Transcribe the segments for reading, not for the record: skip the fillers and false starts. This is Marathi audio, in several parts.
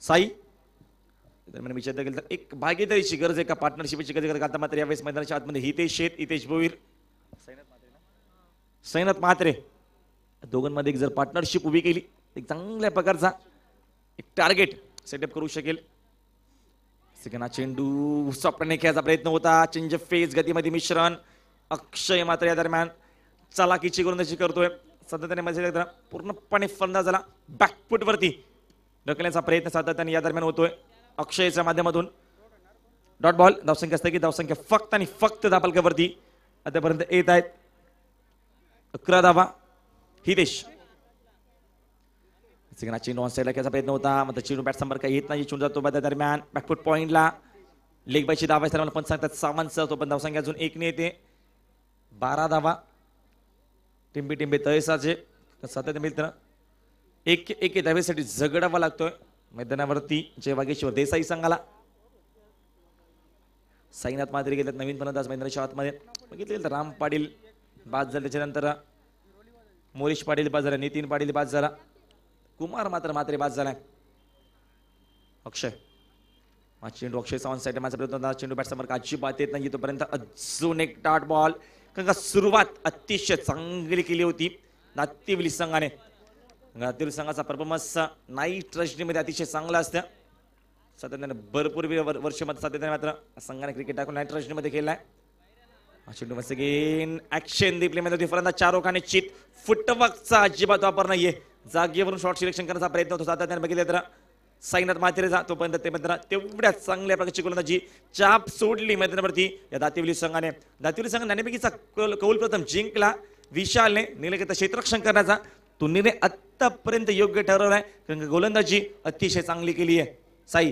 साई दरम्यान विचारता गेलं तर एक भागीदारीची गरज आहे का पार्टनरशिपची गरज आता मात्र यावेळेस मैदानाच्या आतमध्ये हितेश शेत हितेश भोईर सैनत म्हात्रे दोघांमध्ये एक जर पार्टनरशिप उभी केली एक चांगल्या प्रकारचा एक टार्गेट सेटअप करू शकेल. सेकंड चेंडू सपने खेळायचा प्रयत्न होता. चेंज फेज गतीमध्ये मिश्रण अक्षय मात्र या दरम्यान चालाकीची गोलंदाजी करतोय. सातत्याने मध्ये पूर्णपणे फलंदाजाला बॅकफुट वरती ढकलण्याचा प्रयत्न सातत्याने या दरम्यान होतोय अक्षयच्या माध्यमातून. डॉट बॉल धावसंख्या असते की धावसंख्या फक्त आणि फक्त धापालकावरती आतापर्यंत येत आहेत 11 धावा. हितेश चेंडू ऑन साईडला खेळायचा प्रयत्न होता मात्र चेंडू बॅट संपर्क येत नाही. चेंडू जातो बाद दरम्यान बॅकफुट पॉइंटला लेग बायची धावा आहे मला पण सांगतात सावंत तो पण धावसंख्या अजून एक नाही येते 12 धावा. टिंबे टिंबे तळेसाचे सातत्य मिळतं एक एक धावेसाठी झगडावा लागतोय मैदानावरती जय वागेश्वर देसाई संघाला. साईनाथ मात्रे गेलेत नवीन फलंदाज मैदानाच्या आतमध्ये बघितले तर राम पाटील बाद झाले त्याच्यानंतर मोरेश पाटील बाद झाला नितीन पाटील बाद झाला कुमार मात्र मात्रे बाद झालाय. अक्षय चेंडू अक्षय सावंत साईड माझा प्रयत्न चेंडू बॅट संपर्क अजिबात येत नाही तोपर्यंत अजून एक डॉट बॉल कारण का सुरुवात अतिशय चांगली केली होती नातिवली संघाने. नातिवली संघाचा परफॉर्मन्स नाईट रजनीमध्ये अतिशय चांगला असतं सातत्याने भरपूर वर्ष सातत्याने मात्र संघाने क्रिकेट टाकून नाईट रजनीमध्ये खेळलाय. चेंडू मस्त गेन ऍक्शन दिपलीमध्ये फलंदाज चारोखाने चित फुटवर्कचा अजिबात वापर नाहीये जागेवरून शॉर्ट सिलेक्शन करण्याचा प्रयत्न होतो सातत्याने बघितले तर साईनाथ मात्रेचा तोपर्यंत ते मात्र तेवढ्या चांगल्या प्रकारची गोलंदाजी चाप सोडली मैदानावरती या दातिवली संघाने. दातिवली संघ नाणेफेकीचा कौल प्रथम जिंकला विशालने निलंगेचा क्षेत्ररक्षण करण्याचा तो निर्णय आतापर्यंत योग्य ठरवलाय कारण गोलंदाजी अतिशय चांगली केली आहे. साई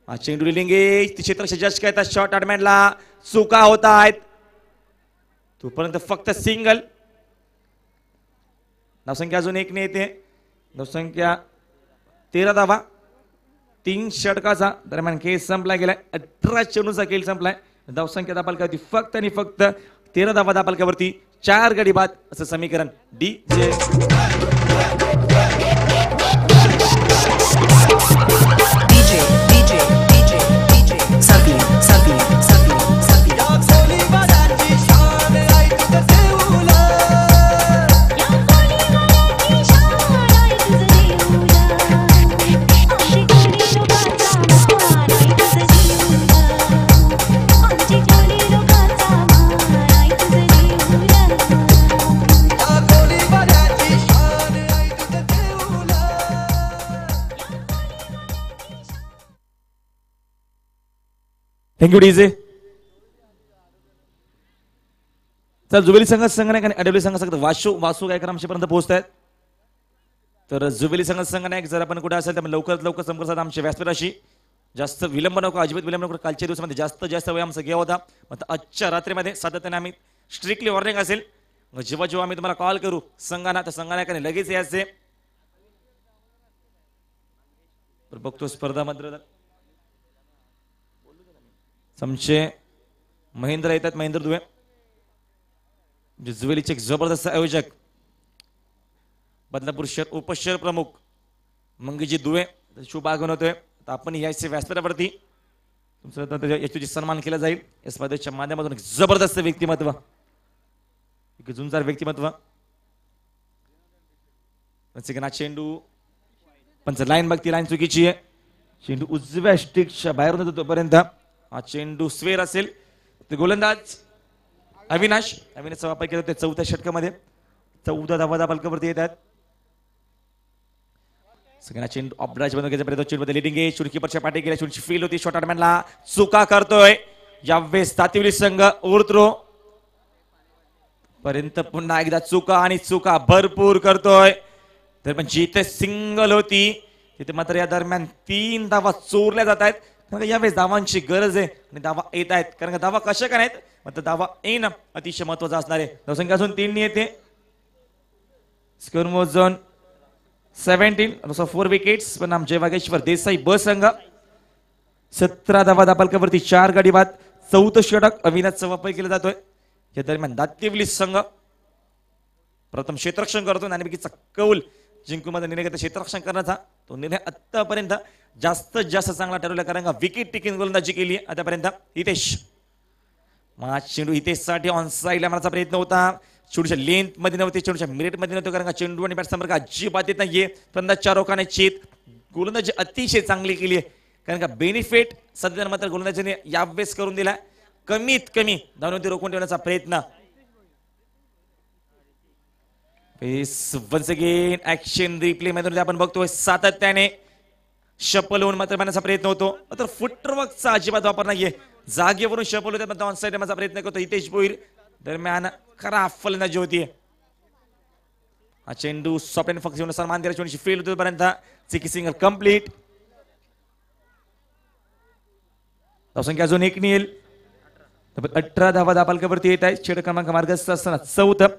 चेंडू लिंगे क्षेत्ररक्षण जज करतात शॉर्ट आर्टमॅनला चुका होत आहेत तोपर्यंत फक्त सिंगल. धावसंख्या अजून एक नाही येते धावसंख्या 13 धावा 3 षटकाचा दरम्यान खेळ संपला गेलाय 18 चेंडूचा खेळ संपलाय. धावसंख्या दापालकावरती फक्त आणि फक्त 13 धावा दापालकावरती 4 गडी बाद असं समीकरण डी जे. Thank you DJ. तर जुबेली संघाने अडवली संघ वासू गायकर आमच्यापर्यंत पोहोचत आहेत तर जुबेली संघाने जर आपण कुठे असेल तर लवकरात लवकर संपर्क साधा आमच्या व्यासपीठाशी. जास्त विलंब नको अजिबात विलंब नको कालच्या दिवसामध्ये जास्त वेळ आमचा घ्या होता मग आजच्या रात्रीमध्ये सातत्याने आम्ही स्ट्रिक्टली वॉर्निंग असेल जेव्हा जेव्हा आम्ही तुम्हाला कॉल करू संघाना तर संघाने लगेच यायचे. बघतो स्पर्धा मात्र आमचे महेंद्र येतात महेंद्र दुबे जुवेलीचे एक जबरदस्त आयोजक बदलापूर शहर उपशहर प्रमुख मंगीजी दुबे शुभ आगमन होतोय. आपण यायचे व्यासपीठावरती तुमचं याची सन्मान केला जाईल या स्पर्धेच्या माध्यमातून एक जबरदस्त व्यक्तिमत्व एक झुंजार व्यक्तिमत्व. चेंडू पण लाईन बघती लाईन चुकीची आहे चेंडू उजव्या स्टिकच्या बाहेर होतो तोपर्यंत हा चेंडू स्वेर असेल तर गोलंदाज अविनाशचा वापर केला होता 4थ्या षटकामध्ये 14 धावा दाबालकावरती येतात. सगळ्यांना चेंडू अपराज बंद करायचा प्रयत्न चेंडूमध्ये लिडिंग आहे कीपरच्या पाठी गेल्या चेंडूची फील होती शॉर्ट आर्टमॅनला चुका करतोय यावेळेस दातिवली संघ ओरत्रो पर्यंत पुन्हा एकदा चुका आणि चुका भरपूर करतोय. तर पण जिथे सिंगल होती तिथे मात्र या दरम्यान 3 धावा चोरल्या जात आहेत कारण यावेळेस धावांची गरज आहे आणि धावा येत आहेत कारण का धावा कशा का नाहीत मात्र धावा येणं अतिशय महत्वाचं असणार आहे. धावसंख्या अजून 3 येते स्कोर मोज झोन 17 4 विकेट्स पण आमचे वागेश्वर देसाई ब संघ 17 धावा दापालकावरती 4 गडी बाद 4थं षटक अविनाशचा वापर केला जातोय. या दरम्यान दातिवली संघ प्रथम क्षेत्ररक्षण करतो नाणेफेकीचा कौल जिंकूमध्ये निर्णय घेतला क्षेत्ररक्षण करण्याचा. तो निर्णय आतापर्यंत जास्तीत जास्त चांगला ठरवला कारण का विकेट टेकिंग गोलंदाजी केली आतापर्यंत हितेश. चेंडू हितेशसाठी ऑन साईडला मारण्याचा प्रयत्न होता. चेंडूच्या लेंथ मध्ये नव्हते, चेंडूच्या मिनिट मध्ये नव्हते कारण का चेंडू आणि बॅट संपर्क अजिबात येत नाहीये. फलंदाज चारोकाने चेत गोलंदाजी अतिशय चांगली केली आहे कारण का बेनिफिट सध्या मात्र गोलंदाजीने यावेळेस करून दिला. कमीत कमी धावनवरती रोखून ठेवण्याचा प्रयत्न. वन्स अगेन ऍक्शन रिप्ले मध्ये आपण बघतोय सातत्याने शपल होऊन मात्र मारण्याचा प्रयत्न होतो. मात्र फुटवर्कचा अजिबात वापर नाहीये. जागेवरून शपल होते ऑन साईड मारण्याचा प्रयत्न करतो हितेश भोईर. दरम्यान खरा फलंदाजी होती. हा चेंडू स्वप्न फक्त सन्मान दिला. चेंडूची फेल होतो पर्यंत चिकी सिंगल कंप्लीट. धावसंख्या अजून 1 निल. 18 धावा धापालकावरती येत आहे. षटक क्रमांक मार्गस्थ असताना 4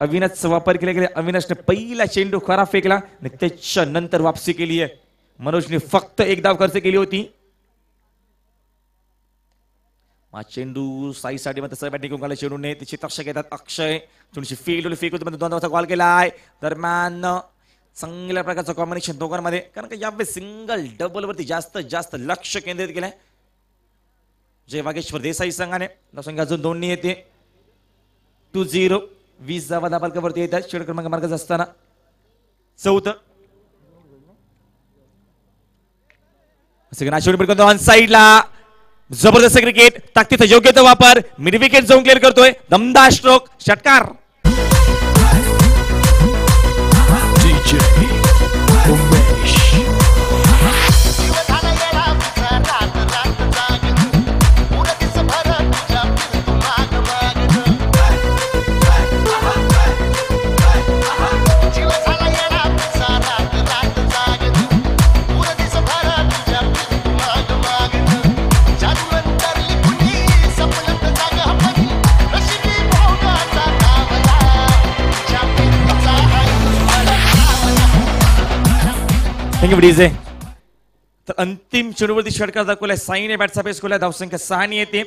अविनाशचा वापर केला गेला. अविनाशने पहिला चेंडू खरा फेकला आणि त्याच्या नंतर वापसी केली आहे. मनोजने फक्त 1 धाव खर्च केली होती. चेंडू साईसाठी मात्र बॅटिंग करून चेंडूने त्याची तक्षक येतात. अक्षय चेंडूची फील्ड फेक होती 2 धावाचा कॉल केला आहे. दरम्यान चांगल्या प्रकारचं कॉम्बिनेशन दोघांमध्ये कारण का यावेळेस सिंगल डबल वरती जास्त लक्ष केंद्रित केलंय जय वागेश्वर देसाई संघाने. धावसंख्या अजून 2 येते. 2-0 20 धावा धापालकावरती येतात. षटक क्रमांक मार्गात असताना 4 ऑन साईडला जबरदस्त क्रिकेट ताकदीचा योग्य तो वापर. मिड विकेट जाऊन क्लिअर करतोय. दमदार स्ट्रोक षटकार. तर अंतिम चेंडूवरती षटकार दाखवलाय साईने. बॅटचा पेस खोला. धावसंख्या 6 येते.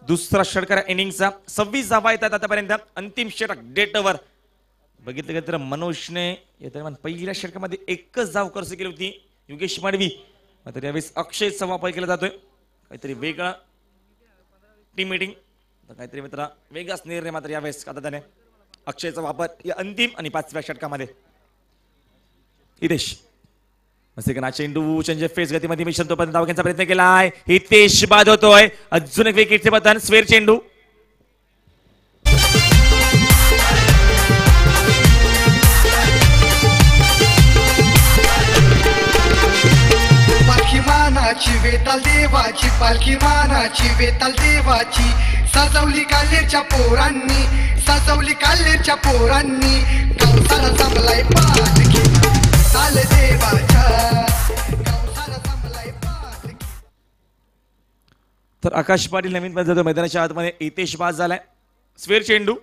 दुसरा षटकार इनिंगचा. 26 धावा येतात आतापर्यंत. अंतिम षटक डेट ओव्हर बघितलं तर मनोजने या दरम्यान पहिल्या षटकामध्ये 1च धाव खर्च केली होती. योगेश माडवी मात्र यावेळेस अक्षयचा वापर केला जातोय. काहीतरी वेगळा टीम मीटिंग काहीतरी मित्र वेगळाच निर्णय मात्र यावेळेस आता त्याने अक्षयचा वापर या अंतिम आणि 5व्या षटकामध्ये. हितेश चेंडू चेंज फेस गतीमध्ये मिशन तोपर्यंत धाव घेण्याचा प्रयत्न केलाय. हितेश बाद होतोय. अजून एक विकेटचे पतन. स्वेर चेंडू. पालखी मानाची वेताल देवाची. पालखी मानाची वेताल देवाची. सजवली काल्हेरच्या पोरांनी. सजवली काल्हेरच्या पोरांनी. गावसाला जमलाय पालखी चाल देवाच्या. गावसाला जमलाय पालखी. तर आकाश पाटील नवीन पद्धत मैदानाच्या आतमध्ये. हितेश बाद झालाय. स्वेर चेंडू.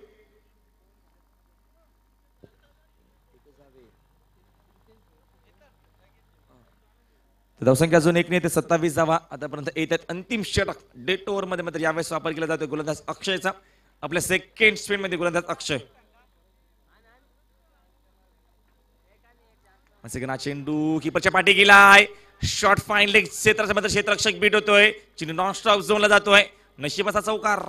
धावसंख्या अजून 1 ते 27 धावा आतापर्यंत येतात. अंतिम षटक डेट ओव्हर मध्ये मात्र यावेळेस वापर केला जातो गोलंदाज अक्षयचा. आपल्या सेकंड स्पेन मध्ये गोलंदाज अक्षय. चेंडू कीपरच्या पाठी गेलाय. शॉर्ट फाईन लेग क्षेत्राच्या मध्ये क्षेत्ररक्षक बीट होतोय. चेंडू नॉन स्टॉप झोनला जातोय. नशिबाचा चौकार.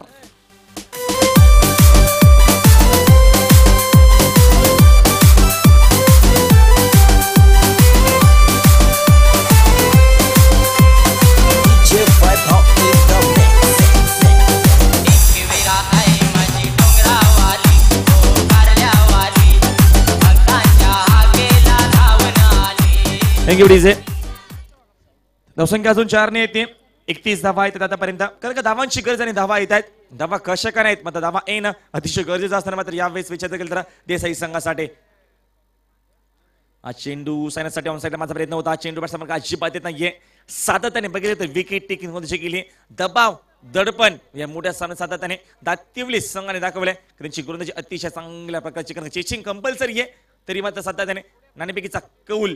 धावसंख्या अजून 4 येते. 31 धावा आहेत आतापर्यंत कारण का धावांची गरज आणि धावा येत आहेत. धावा कशा का नाहीत मात्र धावा येणं अतिशय गरजेचं असताना मात्र यावेळेस विचार केला तर देसाई संघासाठी चेंडू सायनासाठी ऑन साईडला माझा प्रयत्न होता. चेंडू बॅट्समन अजिबात येत नाहीये. सातत्याने बघितलं तर विकेट टेकिंग मध्ये केली. दबाव दडपण या मोठ्या सामन्यात सातत्याने दातिवली संघाने दाखवले. त्यांची गोलंदाजी अतिशय चांगल्या प्रकारची कारण चेसिंग कंपल्सरी आहे तरी मात्र सातत्याने नाणेफेकीचा कौल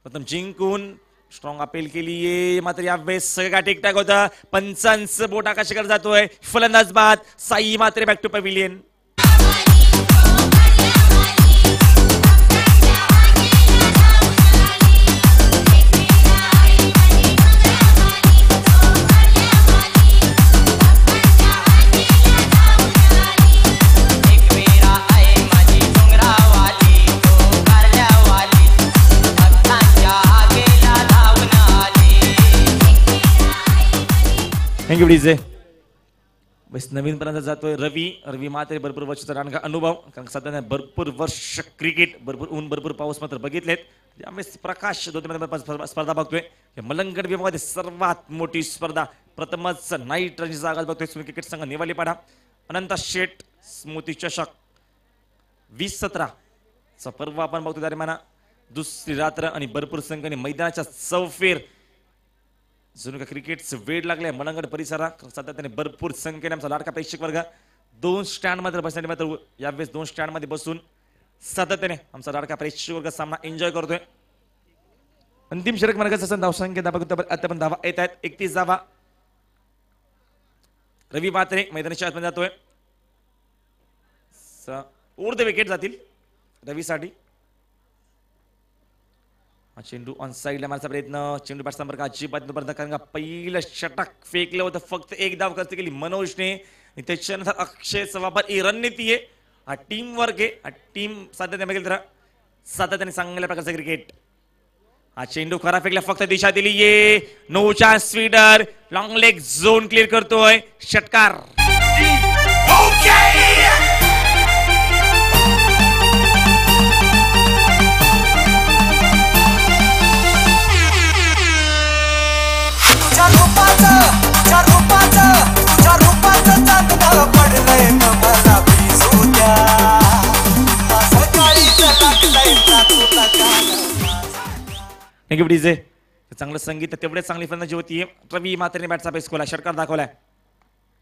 प्रथम जिंकून स्ट्रॉंग अपील केली. मात्र यावेळेस सगळं काय ठीकठाक होतं. पंचांचं बोट आकाशाकडे जातोय. फलंदाज बाद. साई मात्र back to pavilion. Thank you DJ. बस नवीन पर्यंत जातोय रवी मात्र भरपूर वर्षाचा रानगा अनुभव, कारण सध्या भरपूर वर्ष क्रिकेट, भरपूर ऊन भरपूर पाऊस मात्र बघितलेत. त्यामुळे प्रकाश स्पर्धा बघतोय. मलंगड विभागामध्ये सर्वात मोठी स्पर्धा प्रथमच नाईट रणजी जागा बघतोय. क्रिकेट संघ निवालीपाडा अनंत शेठ स्मृती चषक 2017 चा पर्व आपण बघतो. दरम्यान दुसरी रात्र आणि भरपूर संघाने मैदानाच्या चौफेर जणू का क्रिकेटचं वेळ लागलंय मलंगड परिसरात. सातत्याने भरपूर संख्येने आमचा लाडका प्रेक्षक वर्ग 2 स्टँड मध्ये बसण्याने मात्र यावेळेस 2 स्टँड मध्ये बसून सातत्याने आमचा लाडका प्रेक्षक वर्ग सामना एन्जॉय करतोय. अंतिम षटक मार्गाचा धावसंख्या आता पण धावा येत आहेत 31 धावा. रवी मात्रे मैदानाच्या आतमध्ये जातोय. ऊर्ध्व विकेट जातील रवीसाठी. चेंडू ऑन साईडला मारचा प्रयत्न, चेंडू बॅट संपर्क अजिबात पर्यंत, कारण का पहिलं षटक फेकलं होतं, फक्त एक धाव खर्च केली मनोजने. त्याच्यानंतर अक्षयचा वापर ही रणनीती आहे, हा टीम वर्क आहे, हा टीम सातत्याने बघेल तर सातत्याने चांगल्या प्रकारचं क्रिकेट. हा चेंडू खरा फेकला, फक्त दिशा दिली ये नो चान्स स्वीडर लॉंग लेग झोन क्लिअर करतोय षटकार. Thank you DJ. चांगलं संगीत तेवढेच चांगली फलंदाजी होती. रवी मात्रेने बॅटचा बेस खोला षटकार दाखवलाय.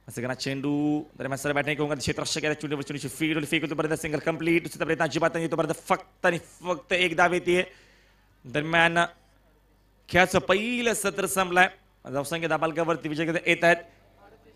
असं करा चेंडू दरम्यान सर बॅट नाही क्षेत्ररक्षक आहे, चेंडूची फील्ड फेक होतो पर्यंत सिंगल कंप्लीट. दुसरा प्रयत्न अजिबात नाही, येतो फक्त आणि फक्त एक धाव येते. दरम्यान खेळाचं पहिलं सत्र संपलाय. धावसंख्या दाबालकावरती विजय येत आहेत.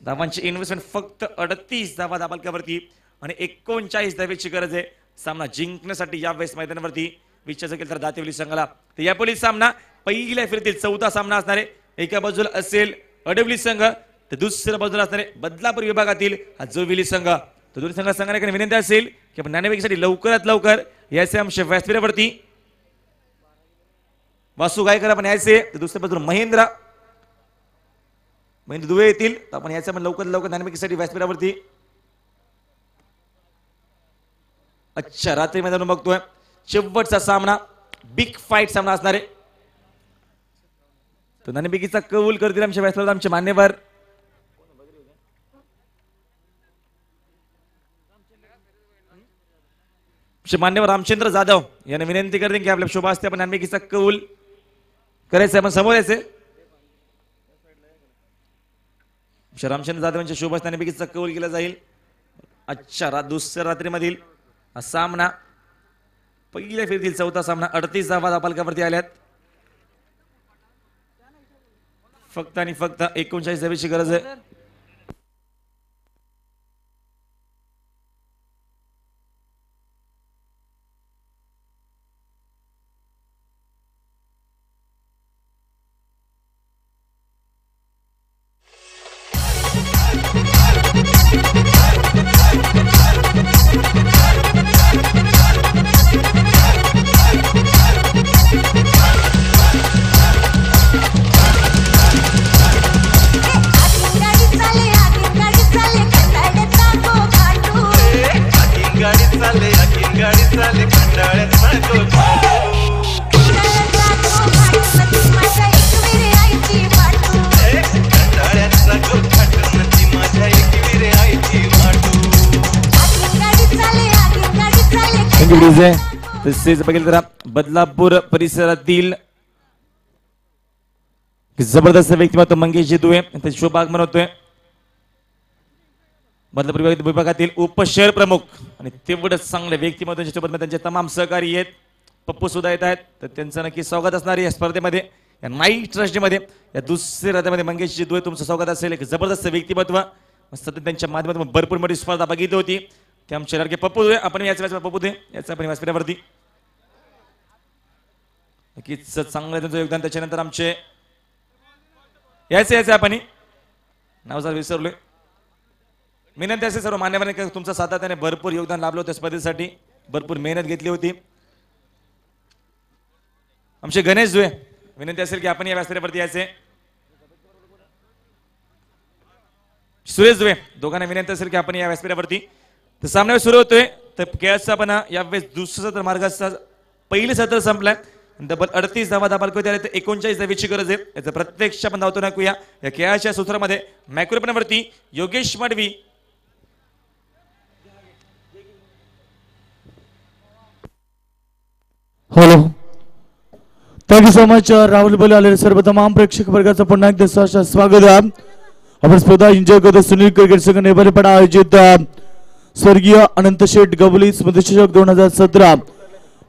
धावांची इन्व्हेस्टमेंट फक्त 38 धावा दाबालकावरती आणि 39 धावेची गरज आहे सामना जिंकण्यासाठी यावेळेस मैदानावरती. विचार केलं तर दातेवली संघाला तर यापूर्वी सामना पहिल्या फेरीतील 4था सामना असणार आहे. एका बाजूला असेल अडवली संघ तर दुसऱ्या बाजूला असणारे बदलापूर विभागातील हा जोविली संघ. तर दोन्ही संघाने विनंती असेल की आपण नाणेफेकीसाठी लवकरात लवकर याचे आमच्या व्यासपीठावरती वासू गायकर आपण यायचे, तर दुसऱ्या बाजूला महेंद्र दुबे येतील, तर आपण याचे लवकर लवकर नाणेफेकीसाठी व्यासपीठावरती. अच्छा रात्री मैदान बघतोय शेवटचा सामना बिग फाईट सामना असणार आहे. तो नाणेफेकीचा कबूल करतील आमच्या व्यासपीठावर आमचे मान्यवर रामचंद्र जाधव यांना विनंती करते की आपल्या शोभा असते आपण नाणेफेकीचा कबूल करायचं. आपण समोर यायचे रामचंद्र जाधव यांच्या शोभा नाणेफेकीचा कबूल केला जाईल. अच्छा दुसऱ्या रात्रीमधील हा सामना पहिल्या फेरीतील 4था सामना 38 धावा दाबालकावरती आल्यात. फक्त आणि फक्त 39 धावेची गरज आहे. तसेच बघेल तर बदलापूर परिसरातील जबरदस्त व्यक्तिमत्व मंगेश जितू आहे, शोभा आगमन होतोय. बदलापूर विभागातील उपशहर प्रमुख आणि तेवढंच चांगले व्यक्तिमत्वाच्या सोबत त्यांचे तमाम सहकारी आहेत. पप्पू सुद्धा येत आहेत, तर त्यांचं नक्की स्वागत असणार या स्पर्धेमध्ये, या नाईट ट्रस्टमध्ये. या दुसऱ्या रात्रीमध्ये मंगेश जितू आहे, तुमचं स्वागत असेल. एक जबरदस्त व्यक्तिमत्व सतत त्यांच्या माध्यमातून भरपूर मोठी स्पर्धा बघितली होती. ते आमचे लाडके पप्पू दे, आपण याच पप्पू दे याचा आपण व्यासपीठावरती नक्कीच चांगलं त्यांचं योगदान. त्याच्यानंतर आमचे यायचं आपण नाव जर विसरलोय. विनंती असेल सर्व मान्यवरांनी तुमचा सातत्याने भरपूर योगदान लाभलं होतं स्पर्धेसाठी, भरपूर मेहनत घेतली होती. आमचे गणेश दुवे विनंती असेल की आपण या व्यासपीठावरती यायचे. सुरेश दुबे दोघांना विनंती असेल की आपण या व्यासपीठावरती तर सामना सुरू होतोय तर खेळाचा आपण यावेळेस दुसरं सत्र मार्गाचा पहिले सत्र संपलाय डबल 38 धावा दाबाल आले तर 39 धावेची गरज आहे याचं प्रत्यक्ष आपण धावतो ऐकूया या खेळाच्या सूत्रामध्ये मॅक्रोपणावरती Yogesh Madvi hello thank you so much Rahul बोले आलेले सर्व तमाम प्रेक्षक वर्गाचं पुन्हा एकदा सहर्ष स्वागत आहे आपण स्पर्धा एन्जॉय करतो सुनील क्रिकेट संघ नेवारीपाडा आयोजित स्वर्गीय अनंत शेठ गवली स्मृतिचषक 2017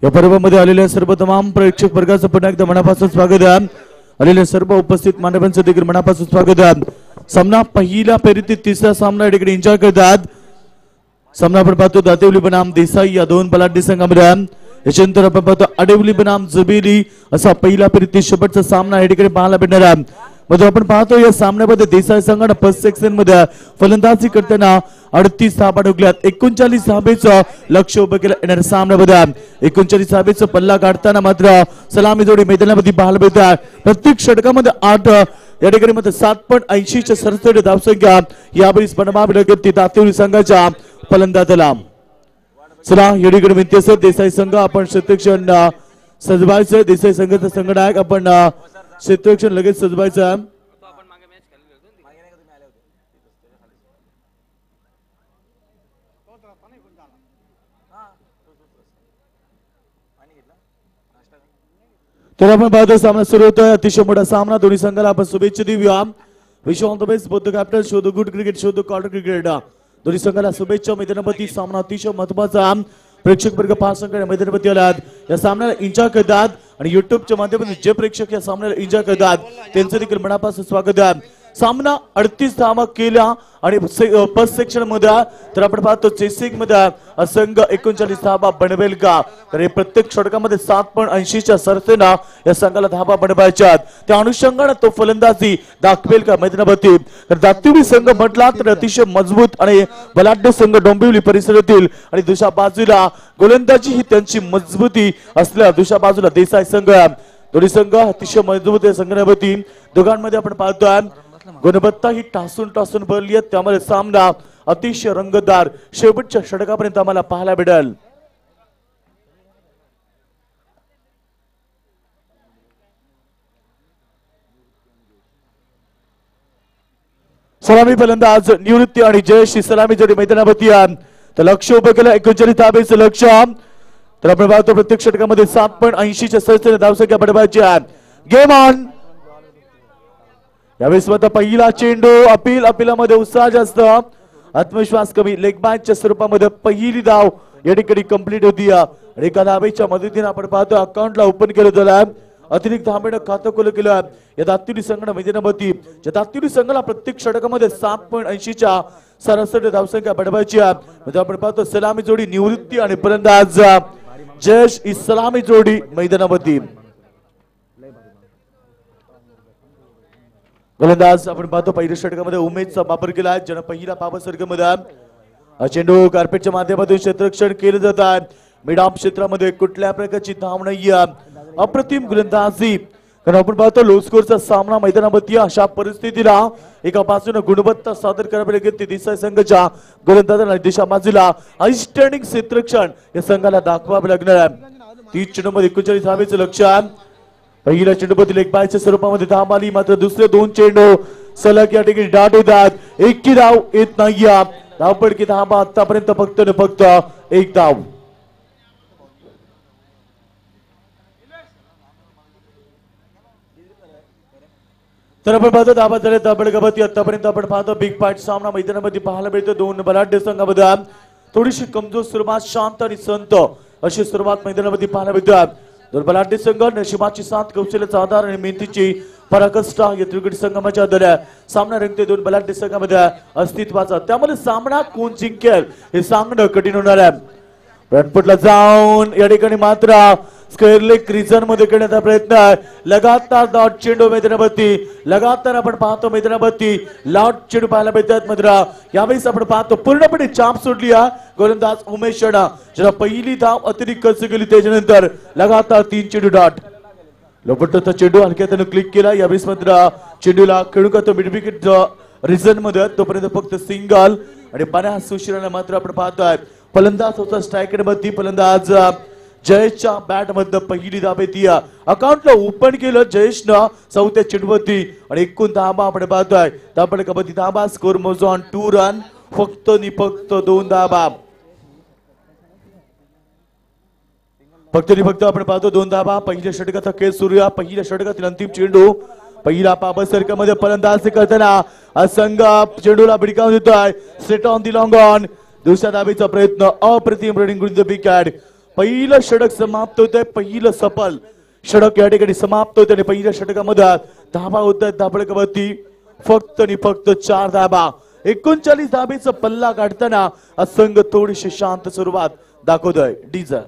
या पर्वामध्ये आलेल्या सर्व तमाम प्रेक्षक वर्गाचं पुन्हा एकदा मनापासून स्वागत आहे आलेल्या सर्व उपस्थित मान्यवरांचं देखील मनापासून स्वागत आहे सामना पहिला फेरीतील तिसरा सामना इकडे एन्जॉय करतात सामना आपण पाहतो दातेवली बनाम देसाई या दोन बलाढ्य संघामध्ये याच्यानंतर आपण पाहतो अडेवली बनाम जुबेली असा पहिला फेरीतील शेवटचा सामना या ठिकाणी पाहायला भेटणार आहे मध्ये आपण पाहतो या सामन्यामध्ये देसाई संघाने फर्स्ट सेक्शन मध्ये फलंदाजी करताना 38 धावा ठोकल्यात 39 धावेचं लक्ष उभं केलं येणाऱ्या सामन्यामध्ये 39 धावेचं पल्ला गाठताना मात्र सलामी जोडी मैदानामध्ये पाहायला मिळतात प्रत्येक षटकामध्ये 8 या ठिकाणी मात्र 7.80 च्या सरासरी धावसंख्या यावेळी बनवावी लागेल ती दातेवली संघाच्या फलंदाजाला चला या ठिकाणी विनंती असेल देसाई संघ आपण क्षेत्ररक्षण सजवायचं देसाई संघाचा संघनायक आपण क्षेत्ररक्षण लगेच सजवायचं तर आपण पाहतो सामना सुरू होतोय अतिशय मोठा सामना दोन्ही संघाला आपण शुभेच्छा देऊया wish all the best both the captain show the good cricket show the quarter cricket दोन्ही संघाला शुभेच्छा मैदानावरती सामना अतिशय महत्वाचा प्रेक्षक वर्ग 5 संघाने मैदानावरती आलात या सामन्याला एन्जॉय करतात आणि युट्यूबच्या माध्यमातून जे प्रेक्षक या सामन्याला एन्जॉय करतात त्यांचं देखील मनापासून स्वागत आहे सामना 38 धावा केल्या आणि फर्स्ट सेक्शन मध्ये तर आपण पाहतो चेसिंग मध्ये संघ 39 धावा बनवेल का तर हे प्रत्येक षटकामध्ये 7.80 च्या सरासरीने या संघाला धावा बनवायच्या त्या अनुषंगाने तो फलंदाजी दाखवेल का मैदानावरती तर दातेवली संघ म्हटला तर अतिशय मजबूत आणि बलाढ्य संघ डोंबिवली परिसरातील आणि दुसऱ्या बाजूला गोलंदाजी ही त्यांची मजबूती असल्या दुसऱ्या बाजूला देसाई संघ दोन्ही संघ अतिशय मजबूत संघावरती दोघांमध्ये आपण पाहतोय गुणवत्ता ही टासून भरली आहे त्यामुळे सामना अतिशय रंगतदार शेवटच्या षटकापर्यंत आम्हाला पाहायला मिळेल सलामी फलंदाज निवृत्ती आणि जयश्री सलामी जोडी मैदानावरती तर लक्ष उभं केलं 39 धावेचं लक्ष तर आपण पाहतो प्रत्येक षटकामध्ये 7.80 च्या सरासरी धावसंख्या बनवायची आहे गेम ऑन यावेळेस मात्र पहिला चेंडू अपिलामध्ये उत्साह जास्त आत्मविश्वास कमी लेग बॅकच्या स्वरूपामध्ये पहिली धाव या ठिकाणी कंप्लीट होती आणि एका धावेच्या मदतीने आपण पाहतो अकाउंटला ओपन केलं गेलं अतिरिक्त धावेनं खातं खुलं केलं या दातेवली संघाने मैदानावरती या दातेवली संघाला प्रत्येक षटकामध्ये 7.80 च्या सरासरी धावसंख्या बनवायची आहे आपण पाहतो सलामी जोडी निवृत्ती आणि फलंदाज जयश ही सलामी जोडी मैदानावरती गोलंदाज आपण पाहतो पहिल्या षटकामध्ये उमेदचा वापर केला आहे ज्यानं पहिला पावर सर्कलमध्ये चेंडू कार्पेटच्या माध्यमातून क्षेत्ररक्षण केलं जात आहे मिड ऑफ क्षेत्रामध्ये कुठल्या प्रकारची धाव नाही अप्रतिम गोलंदाजी कारण आपण पाहतो लो स्कोरचा सामना मैदानावरती अशा परिस्थितीला एका बाजूने गुणवत्ता सादर करावी लागेल ती देसाई संघाच्या गोलंदाजांना दिशा बाजूला आउटस्टँडिंग क्षेत्ररक्षण या संघाला दाखवावे लागणार आहे 30 चेंडूमध्ये 39 धावेचं लक्ष आहे पहिल्या चेंडूमध्ये एक बायच्या स्वरूपामध्ये धाव आली मात्र दुसरे 2 चेंडू सलग या ठिकाणी डाट होतात एक की धाव येत नाही धावपडकी धावा आतापर्यंत फक्त एक धाव तर आपण पाहतो धावा झाले ताबडतोब आतापर्यंत आपण पाहतो बिग फाईट सामना मैदानामध्ये पाहायला मिळतो दोन बलाढ्य संघामध्ये थोडीशी कमजोर सुरुवात शांत आणि संत अशी सुरुवात मैदानामध्ये पाहायला मिळते दोन बलाढ्य संघ नशिबाची साथ कौशल्याचा आधार आणि मेहनतीची पराकाष्ठा या त्रिगुट संगमाच्या आधारे सामना रंगते दोन बलाढ्य संघामध्ये अस्तित्वाचा त्यामुळे सामना कोण जिंकेल हे सांगणं कठीण होणार आहे रनपुटला जाऊन या ठिकाणी मात्र स्क्वेअर लेग रिजन मध्ये करण्याचा प्रयत्न आहे लगातार डॉट चेंडू मैदानावरती लगातार आपण पाहतो मैदानावरती लॉट चेंडू पाहायला मिळतात मात्र यावेळेस आपण पाहतो पूर्णपणे चाप सोडली गोलंदाज उमेश शर्मा ज्याला पहिली धाव अतिरिक्त खर्च केली त्याच्यानंतर लगातार 3 चेंडू डॉट लोपटचा चेंडू हलक्यात क्लिक केला यावेळेस मात्र चेंडूला खेळू का तो मिड विकेट रिझन मध्ये तोपर्यंत फक्त सिंगल आणि 50 रन मात्र आपण पाहतोय. फलंदाज होता स्ट्रायकर मध्ये फलंदाज जयेशच्या बॅट मधनं पहिली धाब येते. अकाउंटला ओपन केलं जयेशनं चौथ्या चेंडूवरती आणि एकूण धाबा आपण पाहतोय. धाबड कबड्डी धाबा स्कोर मोजो ऑन 2 रन फक्त नि फक्त 2 धाबा. फक्त नि फक्त आपण पाहतो 2 धाबा. पहिल्या षटकाचा खेळ सुरू आहे. पहिल्या षटकातील अंतिम चेंडू पहिला पाबा सर्कलमध्ये फलंदाजी करताना संघ चेंडूला भिडकावून देतोय. Set on the long on. दुसऱ्या धाबेचा प्रयत्न अप्रतिम रनिंग विथ द विकेट. पहिलं षटक समाप्त होत आहे. पहिलं सफल षटक या ठिकाणी समाप्त होत आहे. पहिल्या षटकामध्ये धाबा होत आहेत धाबडकवरती फक्त आणि फक्त 4 धाबा. 39 धाबेचा पल्ला काढताना संघ थोडीशी शांत सुरुवात दाखवतोय. डीजर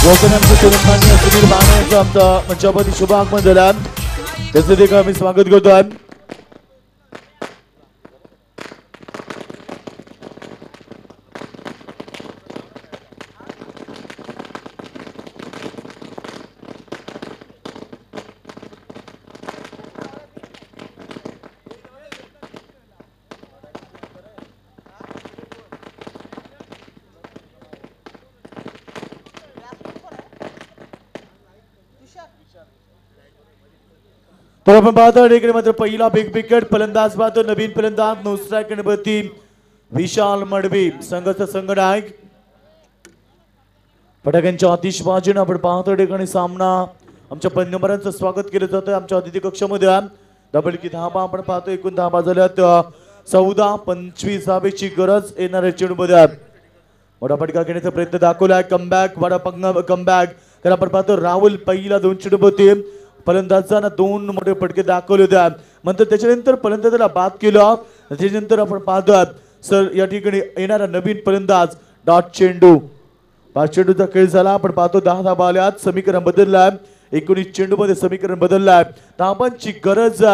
आमचे सन्माननीय सुनील बाणे यांचं आमचा मंचावरती शुभ आगमन झालं. त्याचं देखील आम्ही स्वागत करतोय. तर आपण पाहतो इकडे मात्र पहिला बिग विकेट फलंदाज पाहतो नवीन फलंदाज नुसरात गणपती विशाल मडवी संघाचा संघनायक फटाक्यांच्या आतिषबाजीने आपण पाहतो ठिकाणी सामना आमच्या पंधंबरांचं स्वागत केलं जातं. आमच्या अतिथी कक्षामध्ये डबल की धाबा आपण पाहतो एकूण धाबा झाल्यात 14-25 धाबेची गरज येणाऱ्या चेंडूमध्ये मोठा फटका घेण्याचा प्रयत्न दाखवलाय. कमबॅक वडा कमबॅक कारण आपण पाहतो राहुल पहिला 2 चेंडूमध्ये फलंदाजांना 2 मोठे फटके दाखवले होते. नंतर त्याच्यानंतर फलंदाजाला बाद केलं. त्याच्यानंतर आपण पाहतो सर या ठिकाणी येणारा नवीन फलंदाज डॉट चेंडू 5 चेंडूचा खेळ झाला. आपण पाहतो 10 धाबा आल्यात. समीकरण बदललाय. 19 चेंडू मध्ये समीकरण बदललाय. धाबांची गरज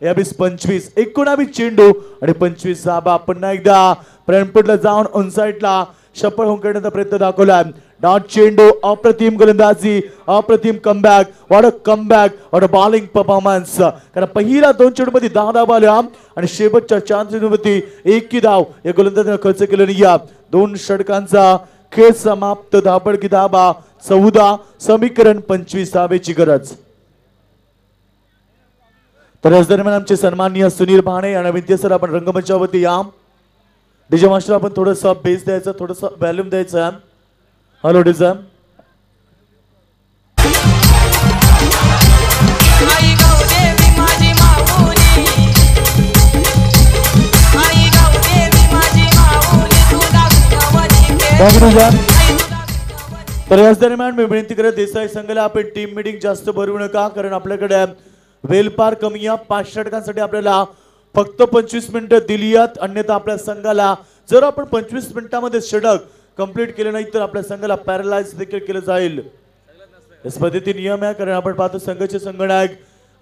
25 19 चेंडू आणि 25 धाबा. पुन्हा एकदा फ्रंटफुटला जाऊन ऑनसाइडला शपल होऊन करण्याचा प्रयत्न दाखवला. डॉट चेंडू अप्रतिम गोलंदाजी अप्रतिम comeback what a comeback what a bowling performance कारण पहिला 2 चेंडू मध्ये 10 धाबा आल्या आणि शेवटच्या 4 चेंडूमध्ये 1 धाव या गोलंदाजाने खर्च केलं नाही. 2 षटकांचा खेळ समाप्त. धापड की धाबा 14 समीकरण 25 धाबेची गरज. तर याच दरम्यान आमचे सन्माननीय सुनील भाणे आणि विद्या सर आपण रंगमंचावरती या. डीजे मास्टर आपण थोडंसं बेस द्यायचं थोडंसं व्हॅल्यूम द्यायचं. हॅलो डीजे तर याच दरम्यान मी विनंती करत देसाई संघाला आपण टीम मीटिंग जास्त भरवू नका कारण आपल्याकडे वेल पार कमी आहे. 5 षटकांसाठी आपल्याला फक्त 25 मिनिटं दिली आहेत. अन्यथा आपल्या संघाला जर आपण 25 मिनिटांमध्ये षटक कंप्लीट केले नाही तर आपल्या संघाला पॅरालाइज देखील केलं जाईल. याच पद्धतीने नियम आहे कारण आपण पाहतो संघाचे संघनायक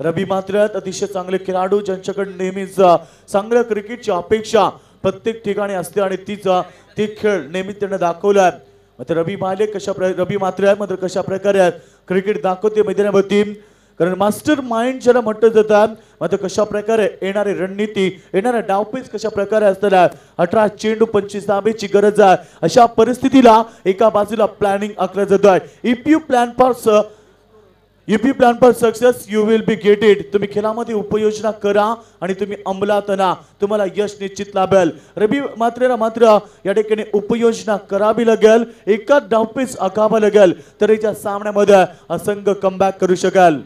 रवी मात्र अतिशय चांगले खेळाडू ज्यांच्याकडे नेहमीच चांगल्या क्रिकेटची अपेक्षा प्रत्येक ठिकाणी असते आणि ती खेळ नेहमी त्यांना दाखवला. मात्र रवी मात्र मात्र कशा प्रकारे क्रिकेट दाखवते मैदानावरती कारण मास्टर माइंड ज्याला म्हटलं जातात. मात्र कशा प्रकारे येणारी रणनीती येणाऱ्या डावपेच कशा प्रकारे असतात. 18 चेंडू 25 धाबेची गरज आहे. अशा परिस्थितीला एका बाजूला प्लॅनिंग आखलं जात आहे. If you plan for success you will be get it. तुम्ही खेळामध्ये उपयोजना करा आणि तुम्ही अंमलात आणा तुम्हाला यश निश्चित लाभेल. रवी मात्र या ठिकाणी उपयोजना करावी लागेल. एका डावपेच आखावा लागेल तरीच्या सामन्यामध्ये असंघ कमबॅक करू शकेल.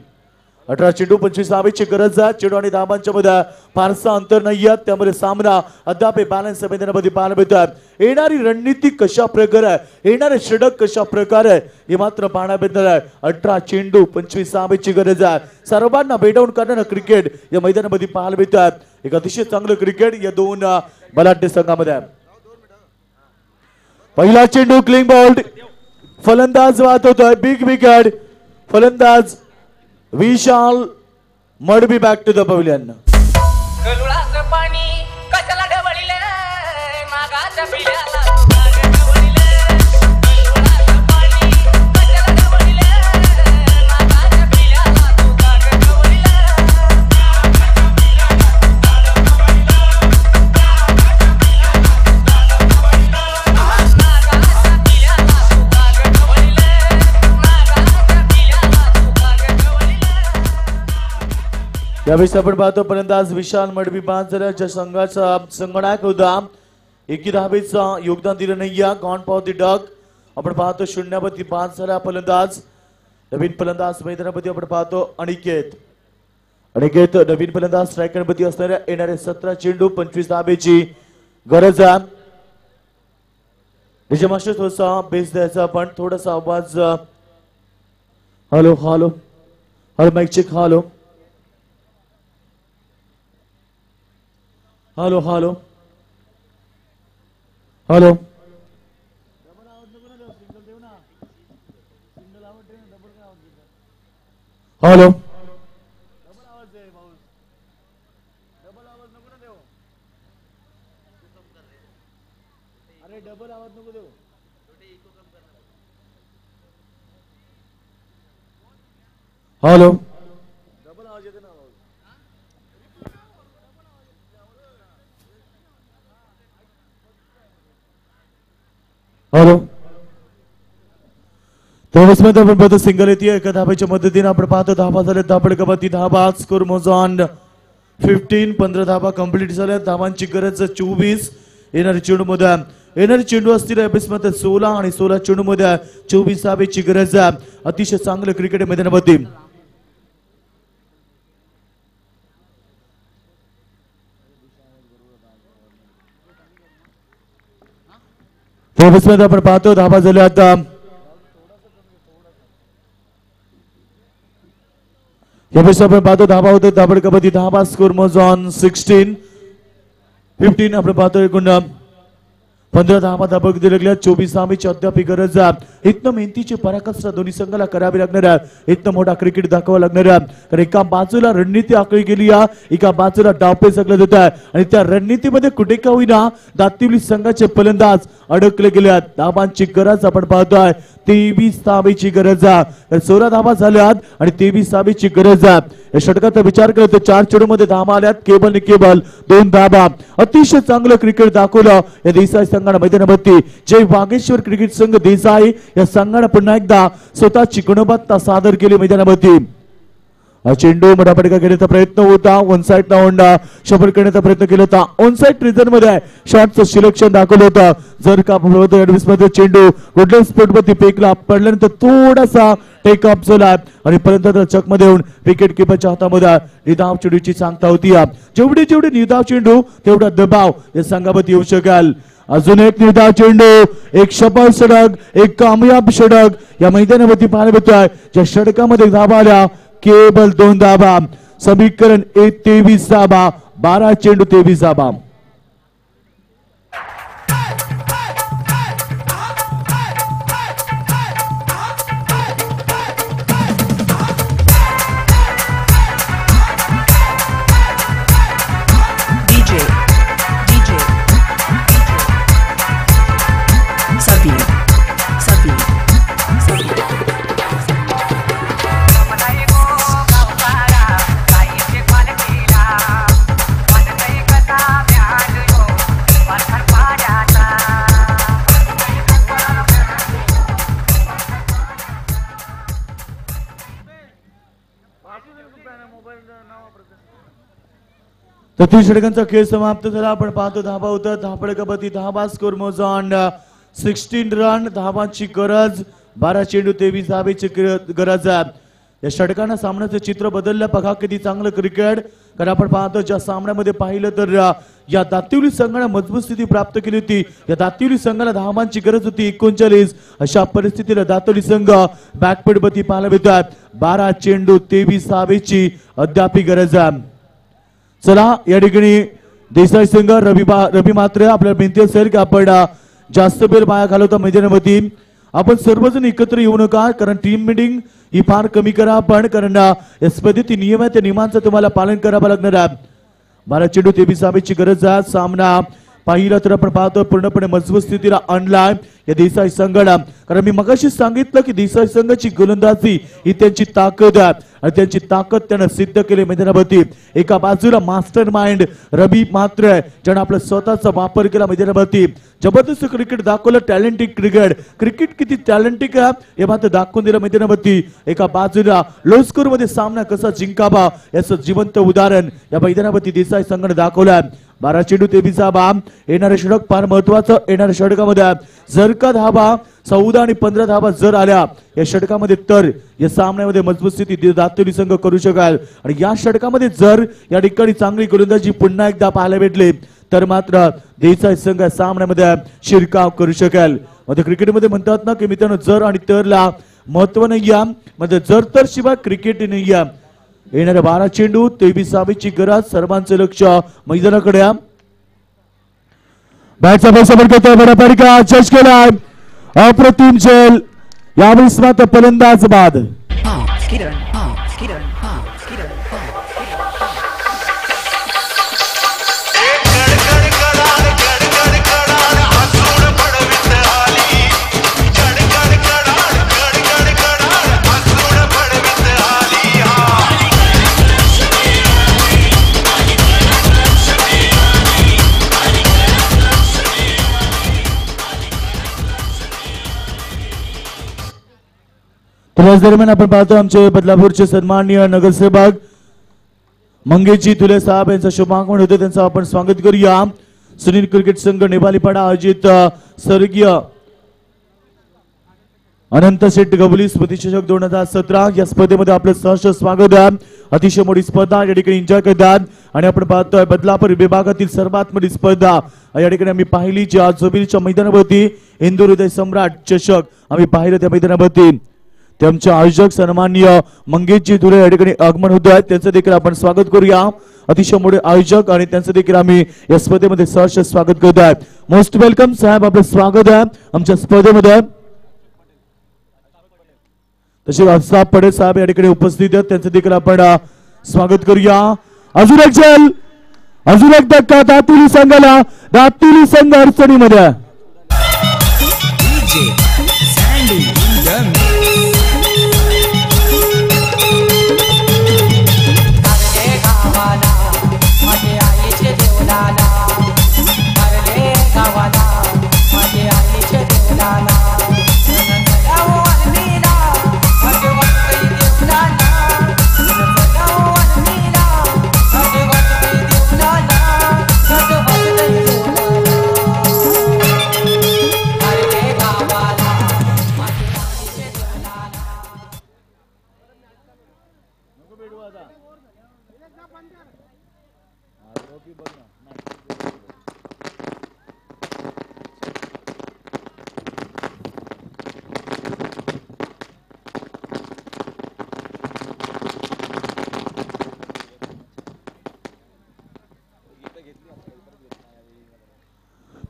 18 चेंडू 25 धाबेची गरज आहे. चेंडू आणि धाबांच्या मध्ये फारसा अंतर नाही आहे त्यामुळे सामना अद्याप बॅलन्स मैदानामध्ये पाहायला मिळतात. येणारी रणनीती कशा प्रकारे येणारे षटक कशा प्रकारे हे मात्र पाहण्यात मिळणार आहे. 18 चेंडू 25 धाबेची गरज आहे. सर्वांना बेडाऊन करणारं क्रिकेट या मैदानामध्ये पाहायला मिळतात. एक अतिशय चांगलं क्रिकेट या 2 बलाढ्य संघामध्ये. पहिला चेंडू क्लीन बॉल्ड फलंदाज वाहत होतोय. बिग विकेट फलंदाज Vishal Madvi back to the pavilion. कलुळाचं पाणी कशाला ढवळीले नागाच्या पिल्याला ढवळीले. कलुळाचं पाणी कशाला ढवळीले नागाच्या पिल्याला ढवळीले. यावेळी आपण पाहतो फलंदाज विशाल मडवी बाद झाला. ज्या संघाचा संघनायक होता 1 धाबेचा योगदान दिलं नाही. गॉन फॉर द डक आपण पाहतो 0 बाद झाला फलंदाज. नवीन फलंदाज मैदानामध्ये आपण पाहतो अनिकेत नवीन फलंदाज स्ट्रायकर मध्ये असणाऱ्या येणारे 17 चेंडू 25 धाबेची गरज आहे. डीजे मास्टर थोडासा बेस द्यायचा आपण थोडासा आवाज. Hello hello hello mic check. Hello hello hello hello hello hello hello त्यावेळेस आपण पाहतो सिंगल येते एका धाब्याच्या मदतीने आपण पाहतो धाबा झाले धाबड कबड्डी धाबा स्कोर मोजॉन 15 15 धाबा कंप्लीट झाल्या धाबांची गरज 24 येणारी चेंडू मध्ये येणारी चेंडू असतील मध्ये 16 आणि 16 चेंडू मध्ये 24 धाब्याची गरज अतिशय चांगलं क्रिकेट मैदानामध्ये त्यावेळेस आपण पाहतो धाबा झाल्या आता यावेळेस आपण पाहतो धाबा होतो धाबड कबड्डी धाबा स्कोर मोजॉन 16 15 आपण पाहतो एकूण 15 धाबा धाबा लागल्या 24 धाबेची अद्याप गरज इतनं मेहनतीची पराकाष्ठा दोन्ही संघाला करावी लागणार इतनं मोठा क्रिकेट दाखवावं लागणार कारण एका बाजूला रणनीती आखली गेली एका बाजूला डावपे सगळं देत आहे आणि त्या रणनीतीमध्ये कुठे का होईना दातिवली संघाचे फलंदाज अडकले गेले धाबांची गरज आपण पाहतोय 23 धाबेची गरज 16 धाबा झाल्यात आणि 23 धाबेची गरज या षटकाचा विचार केला तर 4 चेंडू मध्ये धाबा आल्यात केबल केबल 2 धाबा अतिशय चांगलं क्रिकेट दाखवलं या देसाई संघाने मैदानामध्ये जय वागेश्वर क्रिकेट संघ देसाई या संघाने पुन्हा एकदा स्वतःची गुणवत्ता सादर केली मैदानामध्ये चेंडू मोठा फटका घेण्याचा प्रयत्न होता वन साइड ना होंडा शफल करण्याचा प्रयत्न केला होता ऑन साइड रिझन मध्ये शॉटचं सिलेक्शन दाखवलं होतं जर का मध्ये चेंडू कुठल्या स्पॉट मध्ये फेकला पडल्यानंतर थोडासा टेक ऑफ झाला आणि पर्यंत चक मध्ये येऊन विकेट किपरच्या हातामध्ये निदाव चेंडूची सांगता होती जेवढे जेवढे निदाव चेंडू तेवढा दबाव या संघामध्ये येऊ शकेल अजून एक निर्धाव चेंडू एक सफल षटक एक कामयाब षटक या मैदानामध्ये पाहायला मिळतोय ज्या षटकामध्ये धाबा आल्या केवळ 2 धाबा समीकरण 23 धाबा 12 चेंडू 23 धाबा तर 3 षटकांचा खेळ समाप्त झाला आपण पाहतो धाबा होता धापड कबड्डी धाबा स्कोर मोजॉन 16 रन धाबांची गरज 12 चेंडू 23 धाबेची गरज या षटकांना सामन्याचं चित्र बदललं बघा किती चांगलं क्रिकेट कारण आपण पाहतो ज्या सामन्यामध्ये पाहिलं तर या दातिवली संघाने मजबूत स्थिती प्राप्त केली होती या दातिवली संघाला धाबांची गरज होती 39 अशा परिस्थितीला दातिवली संघ बॅकफुट मध्ये पाहायला मिळतात 12 चेंडू 23 धाबेची अद्याप गरज चला या ठिकाणी देसाई संघ रवी मात्र आपल्याला विनंती असेल की आपण जास्त वेळ बाया घालवता मैदानामध्ये आपण सर्वजण एकत्र येऊ नका कारण टीम मीटिंग ही फार कमी करा आपण कारण या स्पर्धेतील नियम आहे त्या नियमांचं तुम्हाला पालन करावं लागणार आहे 12 चेंडू 23 धाबेची गरज आहे सामना पाहिला तर आपण पाहतो पूर्णपणे मजबूत स्थितीला आणलाय या देसाई संघाला कारण मी मगाशी सांगितलं की देसाई संघाची गोलंदाजी ही त्यांची ताकद आहे आणि त्यांची ताकद त्यानं सिद्ध केली मैदानामध्ये एका बाजूला मास्टर माइंड रवी मात्र ज्यानं आपला स्वतःचा वापर केला मैदानामध्ये जबरदस्त क्रिकेट दाखवलं टॅलेंटिक क्रिकेट किती टॅलेंटिक आहे हे मात्र दाखवून दिलं मैदानामध्ये एका बाजूला लो स्कोर मध्ये सामना कसा जिंकावा याचं जिवंत उदाहरण या मैदानामध्ये देसाई संघाने दाखवलं 12 चेंडू 23 धाबा येणारे षटक फार महत्वाचं येणाऱ्या षटकामध्ये जर का धाबा 14 आणि 15 धाबा जर आल्या या षटकामध्ये तर या सामन्यामध्ये मजबूत स्थिती दातिवली संघ करू शकाल आणि या षटकामध्ये जर या ठिकाणी चांगली गोलंदाजी पुन्हा एकदा पाहायला भेटले तर मात्र देसाई संघ सामन्यामध्ये शिरकाव करू शकेल मध्ये क्रिकेटमध्ये म्हणतात ना की मित्रांनो जर आणि तरला महत्व नाही म्हणजे जर तर शिवाय क्रिकेट नाही येणाऱ्या 12 चेंडू 23 धाबेची गरज सर्वांचं लक्ष मैदानाकडे बॅटचा पैसा बडकवतोय बडा फटका जज केलाय अप्रतिम झेल यावेळेस मात्र फलंदाज बाद तर याच दरम्यान आपण पाहतो आमचे बदलापूरचे सन्माननीय नगरसेवक मंगेशजी तुले साहेब यांचा शुभागमन होते, त्यांचं आपण स्वागत करूया. सुनील क्रिकेट संघ नेवालीपाडा आयोजित स्वर्गीय अनंत शेट गवली स्मृतिचषक 2017 या स्पर्धेमध्ये आपलं सहर्ष स्वागत आहे. अतिशय मोठी स्पर्धा या ठिकाणी एन्जॉय करतात आणि आपण पाहतोय बदलापूर विभागातील सर्वात मोठी स्पर्धा या ठिकाणी आम्ही पाहिली, जी आज जोबिलीच्या मैदानावरती हिंदू हृदय सम्राट चषक आम्ही पाहिलं त्या मैदानावरती. त्यांचे आयोजक सन्माननीय मंगेशजी धुळे या ठिकाणी आगमन होत आहेत, त्यांचं देखील आपण स्वागत करूया. अतिशय मोठे आयोजक आणि त्यांचं देखील आम्ही या स्पर्धेमध्ये सहर्ष स्वागत करत आहे. मोस्ट वेलकम साहेब, आपलं स्वागत आहे आमच्या स्पर्धेमध्ये. तसे अफसाब पडे साहेब या ठिकाणी उपस्थित आहेत, त्यांचं देखील आपण स्वागत करूया. अजून एक जल, अजून एक धक्का दातिली संघाला, दातिली संघ अडचणीमध्ये.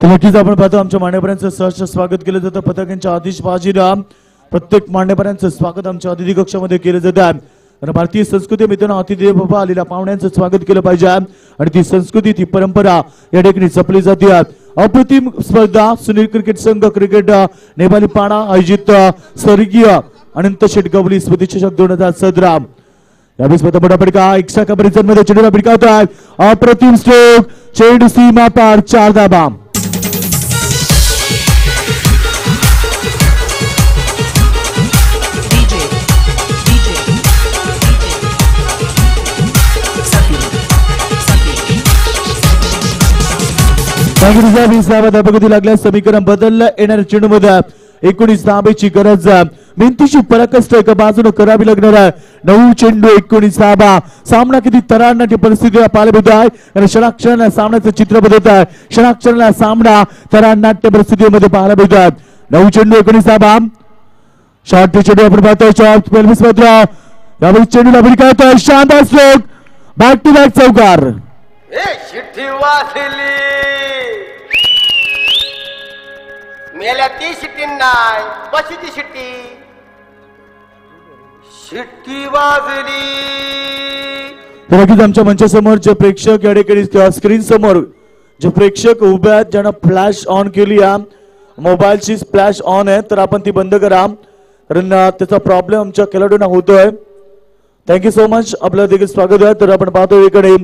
तर नक्कीच आपण पाहतो आमच्या मान्यवरांचं सहर्ष स्वागत केलं जातं. पथकांच्या आतिषबाजीला प्रत्येक मान्यवरांचं स्वागत आमच्या अतिथी कक्षामध्ये केलं जातं. आणि भारतीय संस्कृती मित्रांनो, अतिथी बाबा आलेल्या पाहुण्यांचं स्वागत केलं पाहिजे आणि ती संस्कृती ती परंपरा या ठिकाणी जपली जाते. अप्रतिम स्पर्धा सुनील क्रिकेट संघ क्रिकेट नेवालीपाडा आयोजित स्वर्गीय अनंत शेट गवली स्मृतिचषक 2017 यावेळी स्वतः मोठा फटका एक्स्ट्रा कंपॅरिझन मध्ये चेंडूला भिडकावतात. अप्रतिम स्ट्रोक, चेंडू सीमा पार, 4 धावा. लागल्या समीकरण बदललं. येणाऱ्या चेंडूमध्ये 19 धाबेची गरज, भिंतीची पराकष्ट एका बाजूने करावी लागणार आहे. 9 चेंडू 19 धाबा. सामना किती तरारणाची परिस्थितीला पाहायला मिळत आहे आणि क्षणाक्षणाला सामन्याचं चित्र बदलत आहे. क्षणाक्षणाला सामना तरारनाट्य परिस्थितीमध्ये पाहायला मिळत आहे. 9 चेंडू 19 धाबा. शॉर्ट चेंडू आपण पाहतोय शॉर्ट पेल्विस पत्र यावेळी चेंडूला भिडकावतोय. शानदार स्ट्रोक, बॅक टू बॅक चौकार. शिट्टी वाजली मेल्या ती शिट्टी नाही बशीची शिट्टी. शिट्टी वाजली. तर नक्कीच आमच्या मंचासमोर जे प्रेक्षक या ठिकाणी स्क्रीन समोर जे प्रेक्षक उभे आहेत ज्यांना फ्लॅश ऑन केली आहे, मोबाईलची फ्लॅश ऑन आहे, तर आपण ती बंद करा कारण त्याचा प्रॉब्लेम आमच्या खेळाडूंना होतोय. थँक्यू सो मच, आपलं देखील स्वागत आहे. तर आपण पाहतो इकडे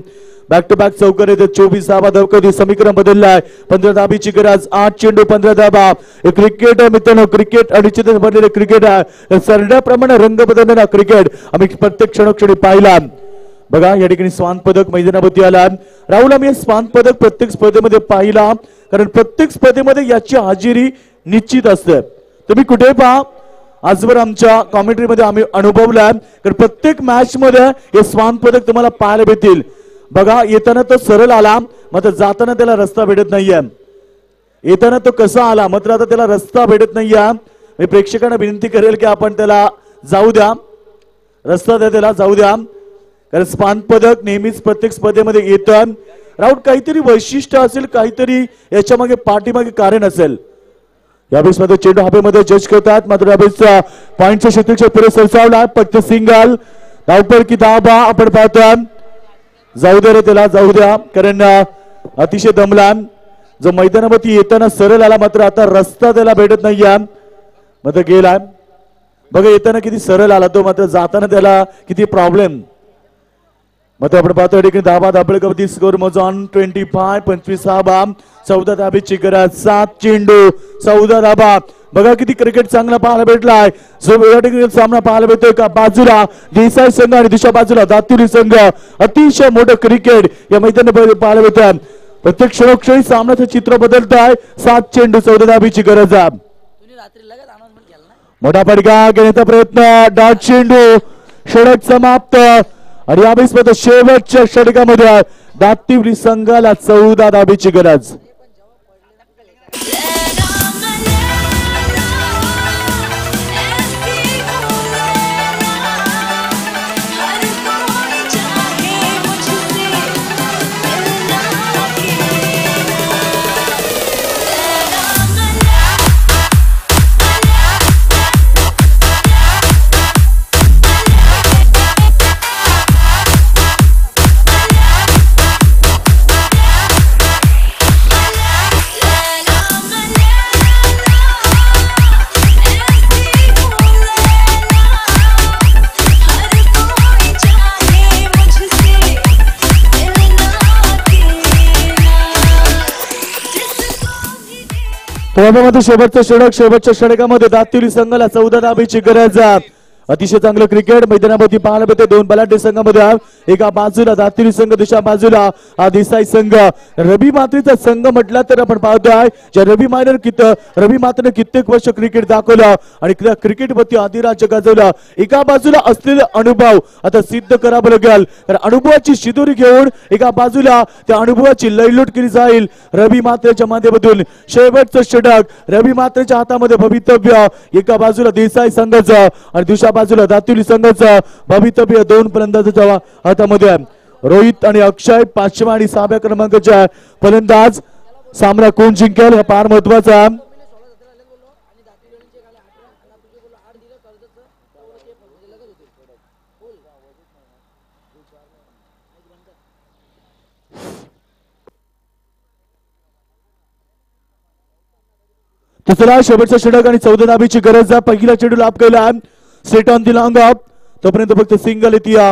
बॅक टू बॅक चौकार येते. 24 धाबा धावकरी समीकरण बदललं आहे. 15 धाबीची गरज. 8 चेंडू 15 धाबा. हे क्रिकेट आहे मित्रांनो, क्रिकेट अडचणीत भरलेले क्रिकेट आहे. सरड्याप्रमाणे रंग बदलणारा क्रिकेट आम्ही प्रत्येक क्षणोक्षणी पाहिला. बघा या ठिकाणी स्वान पदक मैदानावरती आला. राहुल, आम्ही स्वान पदक प्रत्येक स्पर्धेमध्ये पाहिला कारण प्रत्येक स्पर्धेमध्ये याची हजेरी निश्चित असते. तुम्ही कुठे पहा, आजवर आमच्या कॉमेंट्रीमध्ये आम्ही अनुभवला कारण प्रत्येक मॅच मध्ये हे स्वान पदक तुम्हाला पाहायला भेटतील. बघा येताना तो सरळ आला, मात्र जाताना त्याला रस्ता भेटत नाहीये. येताना तो कसा आला, मात्र आता त्याला रस्ता भेटत नाहीये. मी प्रेक्षकांना विनंती करेल की आपण त्याला जाऊ द्या, रस्ता द्या, त्याला जाऊ द्या कारण स्वान पदक नेहमीच प्रत्येक स्पर्धेमध्ये येतं. राऊट काहीतरी वैशिष्ट्य असेल, काहीतरी याच्या मागे पाठीमागे कारण असेल. यावेळेस मध्ये चेंडू हवेमध्ये जज करतात, मात्र यावेळेस पॉइंटच्या क्षेत्रक्षेत्र पुढे सरसावला. फक्त सिंगल धावपर की धाबा आपण पाहतोय. जाऊ द्या रे त्याला, जाऊ द्या कारण अतिशय दमला. जो मैदानावरती येताना सरळ आला, मात्र आता रस्ता त्याला भेटत नाहीये, मात्र गेला. बघा येताना किती सरळ आला तो, मात्र जाताना त्याला किती प्रॉब्लेम. मात्र आपण पाहतो या ठिकाणी धाबा धाबळकवती स्कोर मोजून 25 25 धाबा. 14 धाबेची गरज. 7 चेंडू 14 धाबा. बघा किती क्रिकेट चांगला पाहायला भेटलाय. जो या ठिकाणी सामना पाहायला भेटतोय का बाजूला देसाई संघ आणि दुसऱ्या बाजूला दातुरी संघ. अतिशय मोठं क्रिकेट या मैदानामध्ये पाहायला भेटतं. प्रत्येक क्षणोक्षणी सामन्याचं चित्र बदलत आहे. 7 चेंडू 14 धाबीची गरज आहे. मोठा फटका घेण्याचा प्रयत्न, डॉट चेंडू, षटक समाप्त. आणि यावेळेस शेवटच्या षटकामध्ये दातिवली संघाला 14 धाबीची गरज. शेवटचं षटक, शेवटच्या षटकामध्ये दातिवली संघाला 14 धाबीची गरज. अतिशय चांगलं क्रिकेट मैदानामध्ये पाहायला मिळते. 2 बलाढ्य संघामध्ये एका बाजूला दातिवली संघ, दुसऱ्या बाजूला देसाई संघ. रवी मात्रेचा संघ म्हटला तर आपण पाहतोय ज्या रवी मात्रेने कित्येक वर्ष क्रिकेट दाखवलं आणि क्रिकेटवरती अधिराज्य गाजवलं. एका बाजूला असलेले अनुभव आता सिद्ध करावं लागेल. तर अनुभवाची शिदोरी घेऊन एका बाजूला त्या अनुभवाची लयलूट केली जाईल रवी मात्रेच्या माध्यमातून. शेवटचं षटक रवी मात्रेच्या हातामध्ये भवितव्य. एका बाजूला देसाई संघाचं आणि दुसऱ्या बाजूला दातिवली संघाचं भवितव्य. 2 फलंदाजाच्या हातामध्ये रोहित आणि अक्षय 5व्या आणि 6व्या क्रमांकाच्या फलंदाज. सामना कोण जिंकेल हा फार महत्वाचा. तिसरा शेवटचा षटक आणि 14 धाबीची गरज. पहिला चेंडू लाभ केला straight on the long of. तोपर्यंत फक्त सिंगल येते.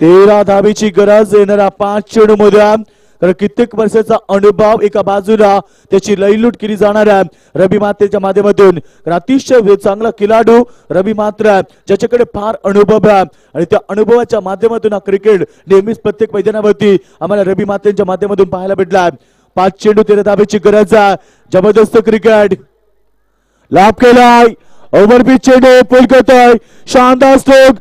13 धाबीची गरज येणारा 5 चेंडू मध्ये. कित्येक वर्षाचा अनुभव एका बाजूला त्याची लयलूट केली जाणार आहे रवी मात्रेच्या माध्यमातून. अतिशय चांगला खेळाडू रवी मात्र ज्याच्याकडे फार अनुभव आहे आणि त्या अनुभवाच्या माध्यमातून हा क्रिकेट नेहमीच प्रत्येक मैदानावरती आम्हाला रवी मात्रेच्या माध्यमातून पाहायला भेटला. 5 चेंडू 13 धाबीची गरज. जबरदस्त क्रिकेट लाभ केलाय. ओव्हरपिच चेंडू पुल करतोय. शानदार स्ट्रोक.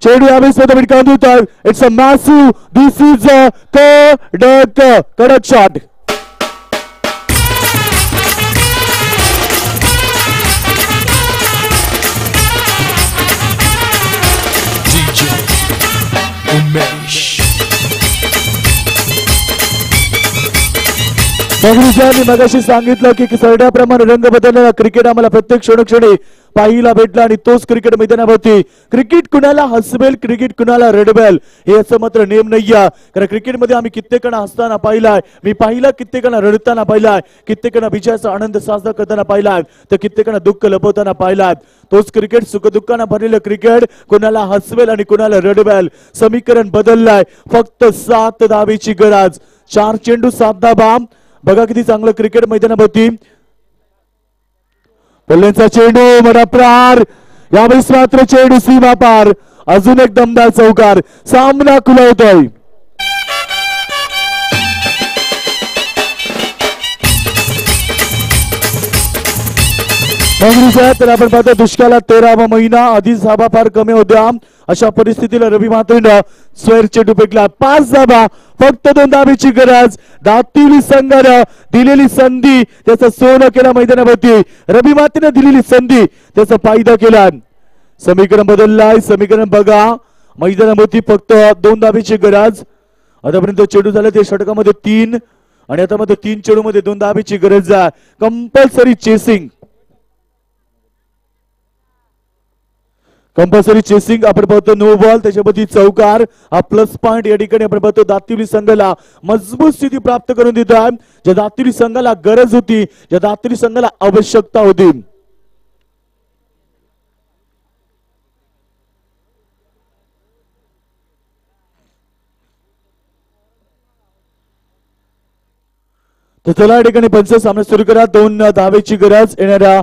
चेंडू यावेळेस विटकावून देतोय. It's a massive. This is a कडक शॉट. मी मगाशी सांगितलं की सरड्याप्रमाणे रंग बदललेला क्रिकेट आम्हाला प्रत्येक क्षणोक्षणी पाहायला भेटला आणि तोच क्रिकेट मैदानावरती. क्रिकेट कुणाला हसवेल, क्रिकेट कुणाला रडवेल हे असं मात्र नेम नाहीये. कारण क्रिकेटमध्ये आम्ही कित्येकांना हसताना पाहिलाय, मी पाहिला कित्येकांना रडताना पाहिलाय, कित्येकांना विजयाचा आनंद साजरा करताना पाहिलाय, तर कित्येकांना दुःख लपवताना पाहिलाय. तोच क्रिकेट सुखदुःखानं भरलेलं क्रिकेट कुणाला हसवेल आणि कुणाला रडवेल. समीकरण बदललाय. फक्त 7 धाबीची गरज. 4 चेंडू 7 धाबा. बघा किती चांगलं क्रिकेट मैदानावरती. पल्ल्यांचा चेंडू मोठा प्रहार. यावेळेस मात्र चेंडू सीमा पार. अजून एक दमदार चौकार. सामना खुलावतोय. तर आपण पाहतो दुष्काळात 13वा महिना. आधीच धाबा फार कमी होत्या. अशा परिस्थितीला रवी मात्रेनं स्क्वेअर चेंडू फेकला. 5 धाबा. फक्त 2 धाबीची गरज. दातिवली संघानं दिलेली संधी त्याचं सोनं केलं मैदानावरती. रवी मात्रेनं दिलेली संधी त्याचा फायदा केला. समीकरण बदललाय. समीकरण बघा. मैदानावरती फक्त 2 धाबीची गरज. आतापर्यंत चेंडू झाले ते षटकामध्ये 3 आणि आता मध्ये 3 चेंडू मध्ये 2 धाबीची गरज आहे. Compulsory chasing. कंपल्सरी चेसिंग आपण पाहतो. नो बॉल त्याच्यामध्ये चौकार. हा प्लस पॉइंट या ठिकाणी आपण पाहतो. दातिवली संघाला मजबूत स्थिती प्राप्त करून देत आहे. ज्या दातिवली संघाला गरज होती, ज्या दातिवली संघाला आवश्यकता होती. तर चला या ठिकाणी पंच सामना सुरू करा. 2 धावेची गरज येणाऱ्या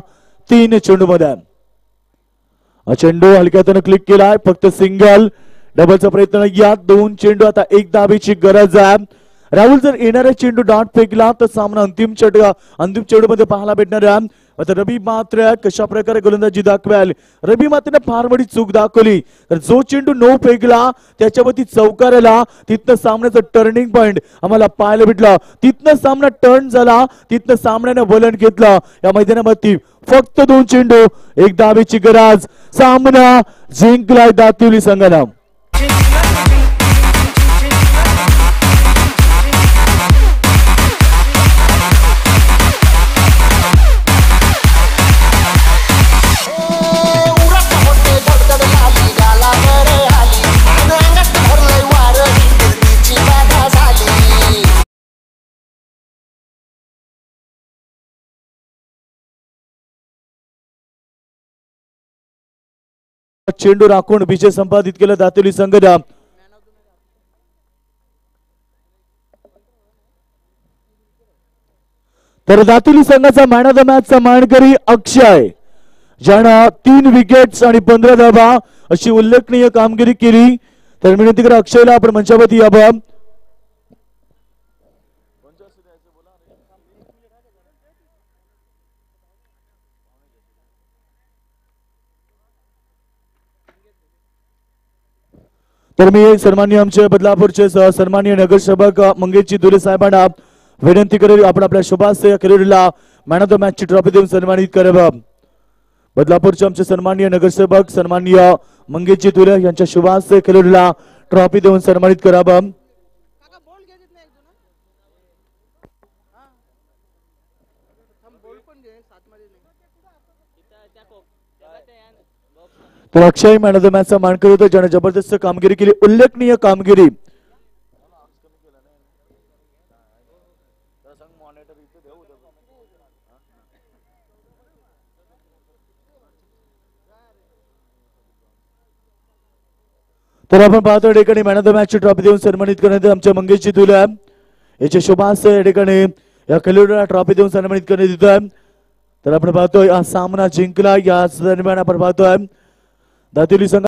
3 चेंडूमध्ये. चेंडू हलक्यातून क्लिक केलाय, फक्त सिंगल. डबलचा प्रयत्न या 2 चेंडू, आता 1 धावेची गरज आहे. राहुल जर येणारा चेंडू डॉट फेकला तर सामना अंतिम चेंडू मध्ये पाहायला भेटणार आहे. आता रवी मात्र कशा प्रकारे गोलंदाजी दाखवेल. रवी मात्र फार मोठी चूक दाखवली, तर जो चेंडू नो फेकला त्याच्यावरती चौकाराला, तिथनं सामन्याचं टर्निंग पॉइंट आम्हाला पाहायला भेटलं. तिथनं सामना टर्न झाला, तिथनं सामन्यानं वलन घेतलं. या मैदानामध्ये फक्त 2 चेंडू, 1 धावेची गरज. सामना जिंकलाय दातिवली संघानं. चेंडू राखून विजय संपादित केला दातिवली संघानं. तर दातिवली संघाचा मॅन ऑफ द मॅचचा मानकरी अक्षय, ज्यानं 3 विकेट्स आणि 15 धावा अशी उल्लेखनीय कामगिरी केली. तर विनंती करा अक्षयला आपण मंचावरती यावं. तर मी सन्माननीय आमचे बदलापूरचे सन्माननीय नगरसेवक मंगेशजी दुले साहेबांना विनंती करेल, आपण आपल्या शुभाशय खेळाडूला मॅन ऑफ द मॅचची ट्रॉफी देऊन सन्मानित करावं. बदलापूरचे आमचे सन्माननीय नगरसेवक सन्माननीय मंगेशजी दुले यांच्या शुभाशय खेळाडूला ट्रॉफी देऊन सन्मानित करावं. तर अक्षय मॅन ऑफ द मॅचचा मानकरी होता, ज्याने जबरदस्त कामगिरी केली, उल्लेखनीय कामगिरी. तर आपण पाहतो या ठिकाणी मॅन ऑफ द मॅचची ट्रॉफी देऊन सन्मानित करण्यात आमच्या मंगेशजी दुले याचे शुभाशय या ठिकाणी या खेळाडूला ट्रॉफी देऊन सन्मानित करण्यात येत आहे. तर आपण पाहतोय हा सामना जिंकला. या दरम्यान आपण पाहतोय दातिवली संघ